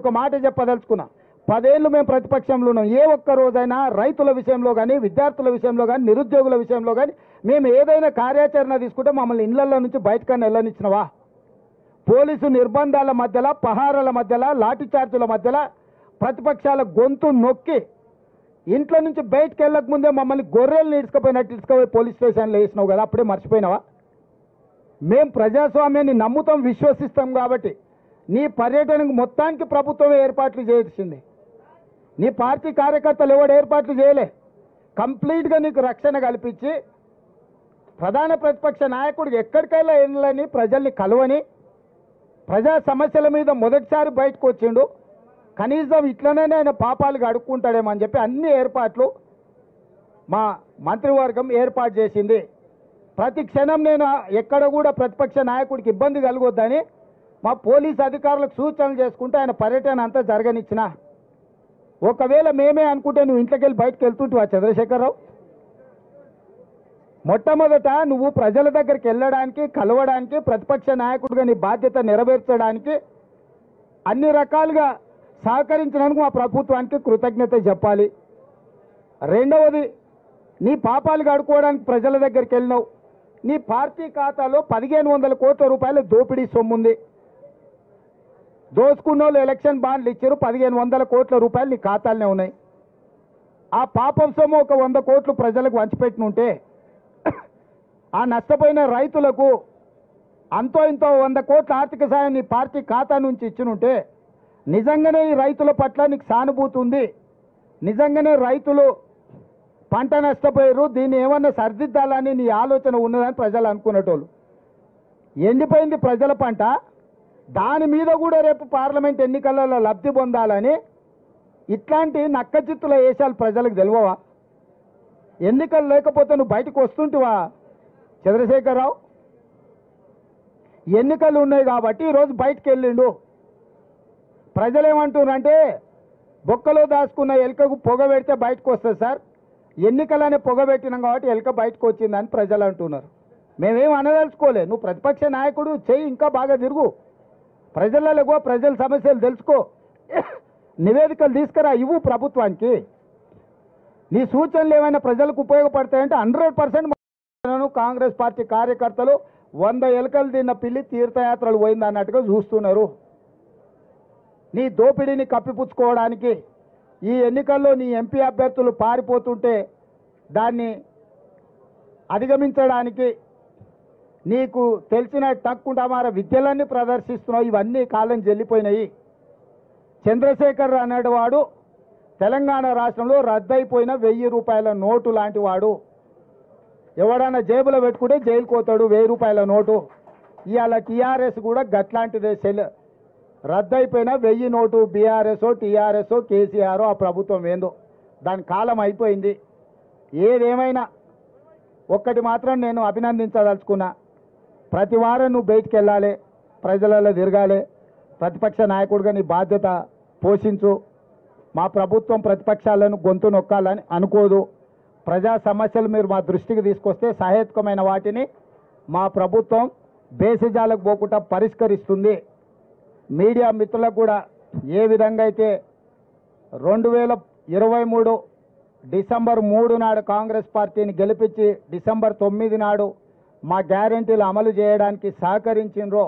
ఒక మాట చెప్పదలుచుకున్నా. 10 ఏళ్ళు మేము ప్రతిపక్షంలో ఉన్నాం. ఏ ఒక్క రోజైనా రైతుల విషయంలో కానీ, విద్యార్థుల విషయంలో కానీ, నిరుద్యోగుల విషయంలో కానీ మేము ఏదైనా కార్యాచరణ తీసుకుంటే మమ్మల్ని ఇళ్లలో నుంచి బయటకన్నా వెళ్ళనిచ్చినవా? పోలీసు నిర్బంధాల మధ్యలో, పహారాల మధ్యలో, లాఠీ చార్జీల మధ్యలో ప్రతిపక్షాల గొంతు నొక్కి ఇంట్లో నుంచి బయటకు వెళ్ళక ముందే మమ్మల్ని గొర్రెలు ఇడ్చుకుపోయినట్టు ఇడ్చుకుపోయి పోలీస్ స్టేషన్లో వేసినావు కదా, అప్పుడే మర్చిపోయినావా? మేము ప్రజాస్వామ్యాన్ని నమ్ముతాం, విశ్వసిస్తాం కాబట్టి నీ పర్యటనకు మొత్తానికి ప్రభుత్వమే ఏర్పాట్లు చేసింది. నీ పార్టీ కార్యకర్తలు ఎవడు ఏర్పాట్లు చేయలే. కంప్లీట్గా నీకు రక్షణ కల్పించి ప్రధాన ప్రతిపక్ష నాయకుడికి ఎక్కడికైనా వెళ్ళని, ప్రజల్ని కలవని, ప్రజా సమస్యల మీద మొదటిసారి బయటకు వచ్చిండు. కనీసం ఇట్లనే ఆయన పాపాలు అడుక్కుంటాడేమని చెప్పి అన్ని ఏర్పాట్లు మా మంత్రివర్గం ఏర్పాటు చేసింది. ప్రతి క్షణం నేను ఎక్కడ కూడా ప్రతిపక్ష నాయకుడికి ఇబ్బంది కలగొద్దని మా పోలీస్ అధికారులకు సూచనలు చేసుకుంటే ఆయన పర్యటన అంతా జరగనిచ్చిన. ఒకవేళ మేమే అనుకుంటే నువ్వు ఇంట్లోకి వెళ్ళి బయటకు వెళ్తుంటావా చంద్రశేఖరరావు? మొట్టమొదట నువ్వు ప్రజల దగ్గరికి వెళ్ళడానికి, కలవడానికి, ప్రతిపక్ష నాయకుడిగా నీ బాధ్యత నెరవేర్చడానికి అన్ని రకాలుగా సహకరించినందుకు మా ప్రభుత్వానికి కృతజ్ఞత చెప్పాలి. రెండవది, నీ పాపాలు కడుక్కోవడానికి ప్రజల దగ్గరికి వెళ్ళినావు. నీ పార్టీ ఖాతాలో 1500 కోట్ల రూపాయల దోపిడీ సొమ్ముంది. దోచుకున్న వాళ్ళు ఎలక్షన్ బాండ్లు ఇచ్చారు, 1500 కోట్ల రూపాయలు నీ ఖాతాలనే ఉన్నాయి. ఆ పాపం సొమ్ము ఒక 100 కోట్లు ప్రజలకు వంచిపెట్టినుంటే ఆ నష్టపోయిన రైతులకు అంతో ఇంతో 100 కోట్ల ఆర్థిక సాయం నీ పార్టీ ఖాతా నుంచి ఇచ్చినుంటే నిజంగానే ఈ రైతుల పట్ల నీకు సానుభూతి ఉంది, నిజంగానే రైతులు పంట నష్టపోయారు, దీన్ని ఏమన్నా సరిదిద్దాలని నీ ఆలోచన ఉన్నదని ప్రజలు అనుకునేటోళ్ళు. ఎండిపోయింది ప్రజల పంట, దాని మీద కూడా రేపు పార్లమెంట్ ఎన్నికలలో లబ్ధి పొందాలని ఇట్లాంటి నక్కచిత్తుల వేషాలు ప్రజలకు తెలియవా? ఎన్నికలు లేకపోతే నువ్వు బయటకు వస్తుంటివా చంద్రశేఖరరావు? ఎన్నికలు ఉన్నాయి కాబట్టి ఈరోజు బయటకు వెళ్ళిండు. ప్రజలు ఏమంటున్నారంటే బొక్కలో దాచుకున్న ఎలుకకు పొగ పెడితే బయటకు వస్తుంది సార్, ఎన్నికలనే పొగ పెట్టినాం కాబట్టి ఎలుక బయటకు వచ్చిందని ప్రజలు అంటున్నారు. మేమేం అనదలుచుకోలే. నువ్వు ప్రతిపక్ష నాయకుడు, చెయ్యి ఇంకా బాగా తిరుగు, ప్రజలలో ప్రజల సమస్యలు తెలుసుకో, నివేదికలు తీసుకురా, ఇవ్వు ప్రభుత్వానికి. నీ సూచనలు ఏమైనా ప్రజలకు ఉపయోగపడతాయంటే 100% కాంగ్రెస్ పార్టీ కార్యకర్తలు 100 ఎలుకలు తిన్న పిల్లి తీర్థయాత్రలు పోయింది అన్నట్టుగా చూస్తున్నారు. నీ దోపిడీని కప్పిపుచ్చుకోవడానికి ఈ ఎన్నికల్లో నీ ఎంపీ అభ్యర్థులు పారిపోతుంటే దాన్ని అధిగమించడానికి నీకు తెలిసిన తక్కుంటమార విద్యలన్నీ ప్రదర్శిస్తున్నావు. ఇవన్నీ కాలం చెల్లిపోయినాయి. చంద్రశేఖర్ అనేవాడు తెలంగాణ రాష్ట్రంలో రద్దయిపోయిన 1000 రూపాయల నోటు లాంటి వాడు. ఎవడన్నా జేబులో పెట్టుకుంటే జైలుకు పోతాడు 1000 రూపాయల నోటు. ఇవాళ టీఆర్ఎస్ కూడా గట్లాంటిదే. రద్దయిపోయిన 1000 నోటు బీఆర్ఎస్, టీఆర్ఎస్, కేసీఆర్, ఆ ప్రభుత్వం ఏందో దాని కాలం అయిపోయింది. ఏదేమైనా ఒక్కటి మాత్రం నేను అభినందించదలుచుకున్నా, ప్రతి వారం నువ్వు బయటికి వెళ్ళాలి, ప్రజలలో తిరగాలి, ప్రతిపక్ష నాయకుడిగా నీ బాధ్యత పోషించు. మా ప్రభుత్వం ప్రతిపక్షాలను గొంతు నొక్కాలని అనుకోదు. ప్రజా సమస్యలు మీరు మా దృష్టికి తీసుకొస్తే సహేతుకమైన వాటిని మా ప్రభుత్వం బేసిజాలకు పోకుండా పరిష్కరిస్తుంది. మీడియా మిత్రులకు కూడా ఏ విధంగా అయితే 2023 డిసెంబర్ 3 నాడు కాంగ్రెస్ పార్టీని గెలిపించి డిసెంబర్ 9 నాడు మా గ్యారెంటీలు అమలు చేయడానికి సహకరించినరో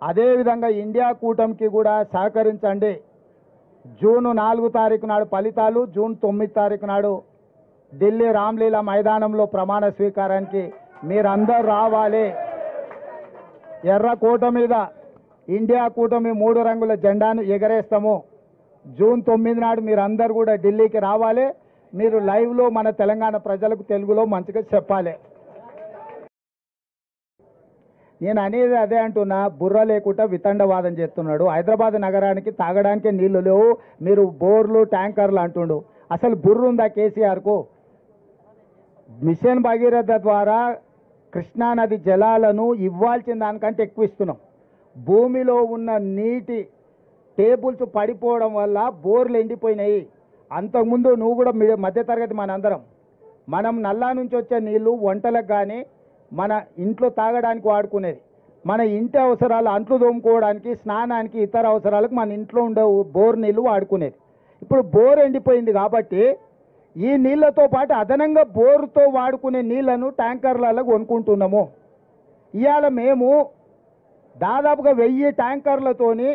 అదేవిధంగా ఇండియా కూటమికి కూడా సహకరించండి. జూన్ 4 తారీఖు నాడు ఫలితాలు, జూన్ 9 తారీఖు నాడు ఢిల్లీ రామ్లీలా మైదానంలో ప్రమాణ స్వీకారానికి మీరందరూ రావాలి. ఎర్రకోట మీద ఇండియా కూటమి 3 రంగుల జెండాను ఎగరేస్తాము. జూన్ 9 నాడు మీరందరూ కూడా ఢిల్లీకి రావాలి. మీరు లైవ్లో మన తెలంగాణ ప్రజలకు తెలుగులో మంచిగా చెప్పాలి. నేను అనేది అదే అంటున్నా, బుర్ర లేకుండా వితండవాదం చేస్తున్నాడు. హైదరాబాద్ నగరానికి తాగడానికి నీళ్లు లేవు, మీరు బోర్లు ట్యాంకర్లు అంటుండు. అసలు బుర్ర ఉందా కేసీఆర్కు? మిషన్ భగీరథ ద్వారా కృష్ణానది జలాలను ఇవ్వాల్సిన దానికంటే ఎక్కువ ఇస్తున్నాం. భూమిలో ఉన్న నీటి టేబుల్స్ పడిపోవడం వల్ల బోర్లు ఎండిపోయినాయి. అంతకుముందు నువ్వు కూడా మధ్యతరగతి మనం నల్లా నుంచి వచ్చే నీళ్లు వంటలకు కానీ మన ఇంట్లో తాగడానికి వాడుకునేది. మన ఇంటి అవసరాలు, అంట్లు తోముకోవడానికి, స్నానానికి, ఇతర అవసరాలకు మన ఇంట్లో ఉండే బోర్ నీళ్లు వాడుకునేది. ఇప్పుడు బోర్ ఎండిపోయింది కాబట్టి ఈ నీళ్లతో పాటు అదనంగా బోరుతో వాడుకునే నీళ్లను ట్యాంకర్లలో కొనుక్కుంటున్నాము. ఇవాళ మేము దాదాపుగా 1000 ట్యాంకర్లతోని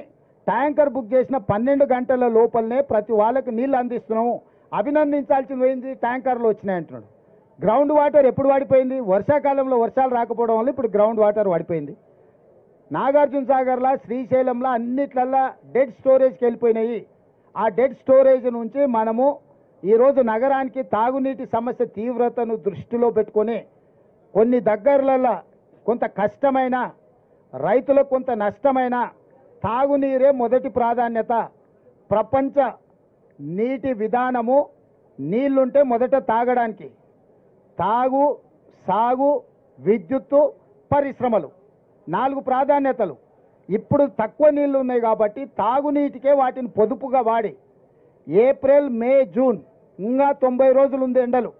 ట్యాంకర్ బుక్ చేసిన 12 గంటల లోపలనే ప్రతి వాళ్ళకి నీళ్ళు అందిస్తున్నాము. అభినందించాల్సింది పోయింది, ట్యాంకర్లు వచ్చినాయి అంటున్నాడు. గ్రౌండ్ వాటర్ ఎప్పుడు వాడిపోయింది? వర్షాకాలంలో వర్షాలు రాకపోవడం వల్ల ఇప్పుడు గ్రౌండ్ వాటర్ వాడిపోయింది. నాగార్జున సాగర్లా, శ్రీశైలంలో అన్నిట్లల్లా డెడ్ స్టోరేజ్కి వెళ్ళిపోయినాయి. ఆ డెడ్ స్టోరేజ్ నుంచి మనము ఈరోజు నగరానికి తాగునీటి సమస్య తీవ్రతను దృష్టిలో పెట్టుకొని కొన్ని దగ్గరలలో కొంత కష్టమైన, రైతులకు కొంత నష్టమైన తాగునీరే మొదటి ప్రాధాన్యత. ప్రపంచ నీటి విధానము నీళ్లుంటే మొదట తాగడానికి, తాగు, సాగు, విద్యుత్తు, పరిశ్రమలు 4 ప్రాధాన్యతలు. ఇప్పుడు తక్కువ నీళ్లు ఉన్నాయి కాబట్టి తాగునీటికే వాటిని పొదుపుగా వాడి ఏప్రిల్, మే, జూన్ ఇంకా 90 రోజులు ఉంది ఎండలు.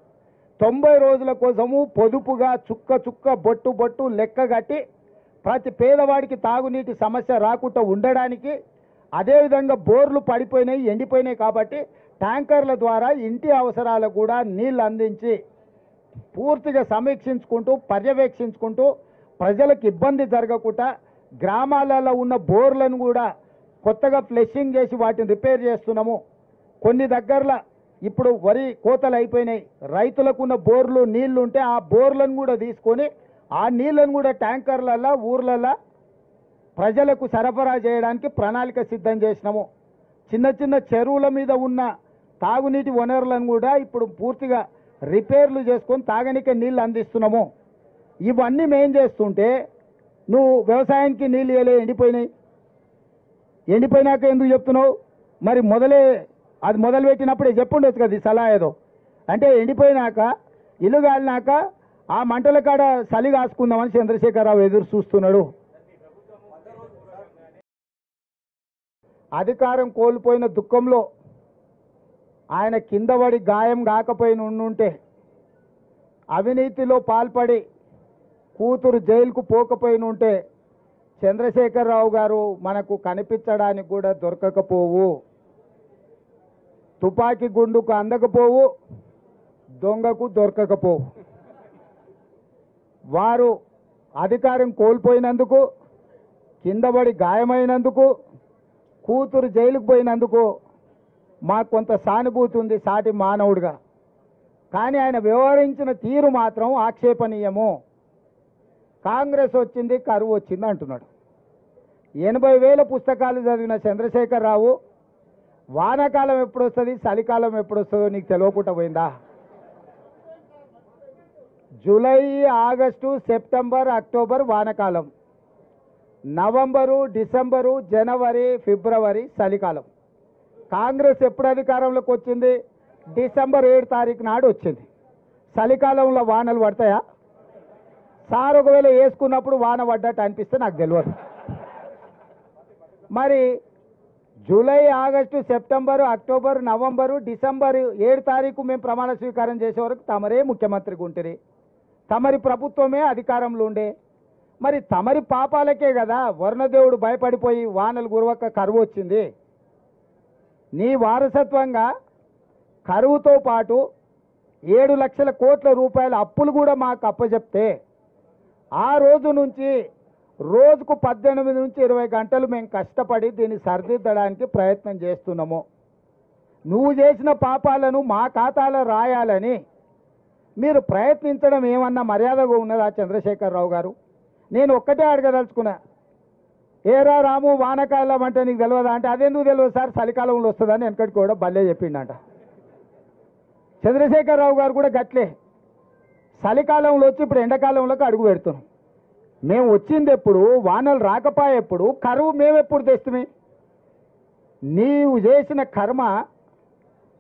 90 రోజుల కోసము పొదుపుగా చుక్క చుక్క, బొట్టు బొట్టు లెక్క కట్టి ప్రతి పేదవాడికి తాగునీటి సమస్య రాకుండా ఉండడానికి, అదేవిధంగా బోర్లు పడిపోయినాయి, ఎండిపోయినాయి కాబట్టి ట్యాంకర్ల ద్వారా ఇంటి అవసరాలకు కూడా నీళ్ళు అందించి పూర్తిగా సమీక్షించుకుంటూ, పర్యవేక్షించుకుంటూ ప్రజలకు ఇబ్బంది జరగకుండా గ్రామాలలో ఉన్న బోర్లను కూడా కొత్తగా ఫ్లెషింగ్ చేసి వాటిని రిపేర్ చేస్తున్నాము. కొన్ని దగ్గరలో ఇప్పుడు వరి కోతలు అయిపోయినాయి, రైతులకు ఉన్న బోర్లు నీళ్లు ఉంటే ఆ బోర్లను కూడా తీసుకొని ఆ నీళ్లను కూడా ట్యాంకర్లలో ఊర్లలో ప్రజలకు సరఫరా చేయడానికి ప్రణాళిక సిద్ధం చేసినాము. చిన్న చిన్న చెరువుల మీద ఉన్న తాగునీటి వనరులను కూడా ఇప్పుడు పూర్తిగా రిపేర్లు చేసుకొని తాగనికే నీళ్ళు అందిస్తున్నాము. ఇవన్నీ మేం చేస్తుంటే నువ్వు వ్యవసాయానికి నీళ్ళు ఇవ్వలే, ఎండిపోయినాయి. ఎండిపోయినాక ఎందుకు చెప్తున్నావు? మరి అది మొదలుపెట్టినప్పుడే చెప్పుండొచ్చు కదా ఈ సలహా ఏదో. అంటే ఎండిపోయినాక, ఇల్లు కాలినాక ఆ మంటల కాడ చలి కాసుకుందామని చంద్రశేఖరరావు ఎదురు చూస్తున్నాడు. అధికారం కోల్పోయిన దుఃఖంలో ఆయన కింద పడి గాయం కాకపోయిన ఉండుంటే, అవినీతిలో పాల్పడి కూతురు జైలుకు పోకపోయిన ఉంటే చంద్రశేఖరరావు గారు మనకు కనిపించడానికి కూడా దొరకకపోవు. తుపాకీ గుండుకు అందకపోవు, దొంగకు దొరకకపోవు. వారు అధికారం కోల్పోయినందుకు, కిందపడి గాయమైనందుకు, కూతురు జైలుకు పోయినందుకు మాకు కొంత సానుభూతి ఉంది సాటి మానవుడిగా. కానీ ఆయన వ్యవహరించిన తీరు మాత్రం ఆక్షేపణీయము. కాంగ్రెస్ వచ్చింది, కరువు వచ్చింది అంటున్నాడు. 80,000 పుస్తకాలు చదివిన చంద్రశేఖరరావు వానాకాలం ఎప్పుడు వస్తుంది, చలికాలం ఎప్పుడు వస్తుందో నీకు తెలియకుండా పోయిందా? జూలై, ఆగస్టు, సెప్టెంబర్, అక్టోబర్ వానకాలం, నవంబరు, డిసెంబరు, జనవరి, ఫిబ్రవరి చలికాలం. కాంగ్రెస్ ఎప్పుడు అధికారంలోకి వచ్చింది? డిసెంబర్ 7 తారీఖు నాడు వచ్చింది. చలికాలంలో వానలు పడతాయా? సార్ ఒకవేళ వేసుకున్నప్పుడు వాన పడ్డట్టు అనిపిస్తే నాకు తెలియదు. మరి July, August, September, October, November, December 7 తారీఖు మేము ప్రమాణ స్వీకారం చేసే వరకు తమరే ముఖ్యమంత్రిగా ఉంటుంది, తమరి ప్రభుత్వమే అధికారంలో ఉండే. మరి తమరి పాపాలకే కదా వరుణదేవుడు భయపడిపోయి వానలు కురవక కరువు వచ్చింది. నీ వారసత్వంగా కరువుతో పాటు 7 లక్షల కోట్ల రూపాయల అప్పులు కూడా మాకు అప్పచెప్తే ఆ రోజు నుంచి రోజుకు 18 నుంచి 20 గంటలు మేము కష్టపడి దీన్ని సరిదిద్దడానికి ప్రయత్నం చేస్తున్నాము. నువ్వు చేసిన పాపాలను మా ఖాతాలో రాయాలని మీరు ప్రయత్నించడం ఏమన్నా మర్యాదగా ఉన్నదా చంద్రశేఖరరావు గారు? నేను ఒక్కటే అడగదలుచుకున్నా, ఏరా రాము వానకాలం అంటే నీకు తెలియదా అంటే, అదెందుకు తెలియదు సార్ చలికాలంలో వస్తుందని వెనకటి కూడా భలే చెప్పిండంట. చంద్రశేఖరరావు గారు కూడా గట్లే చలికాలంలో వచ్చి ఇప్పుడు ఎండాకాలంలోకి అడుగు పెడుతున్నాం. మేము వచ్చింది ఎప్పుడు, వానలు రాకపోయేప్పుడు, కరువు మేమెప్పుడు తెస్తుమే? నీవు చేసిన కర్మ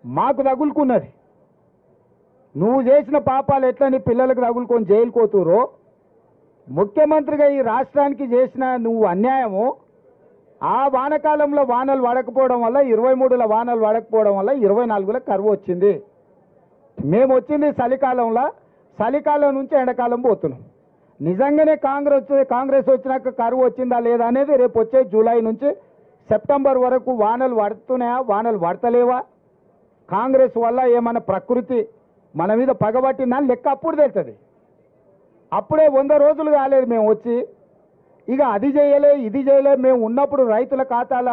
మాకు తగులుకున్నది. నువ్వు చేసిన పాపాలు ఎట్లా నీ పిల్లలకు తగులుకొని జైలుకోతురో, ముఖ్యమంత్రిగా ఈ రాష్ట్రానికి చేసిన నువ్వు అన్యాయము ఆ వానకాలంలో వానలు పడకపోవడం వల్ల, 23లో వానలు పడకపోవడం వల్ల 24లో కరువు వచ్చింది. మేము వచ్చింది చలికాలంలో, చలికాలం నుంచి ఎండాకాలం పోతున్నాం. నిజంగానే కాంగ్రెస్ వచ్చినాక కరువు వచ్చిందా లేదా అనేది రేపు వచ్చే జూలై నుంచి సెప్టెంబర్ వరకు వానలు పడుతున్నాయా, వానలు పడతలేవా, కాంగ్రెస్ వల్ల ఏమన్నా ప్రకృతి మన మీద పగబట్టిందా లెక్క అప్పుడు తెలుస్తుంది. అప్పుడే 100 రోజులు కాలేదు మేము వచ్చి, ఇక అది చేయలే ఇది చేయలే, మేము ఉన్నప్పుడు రైతుల ఖాతాల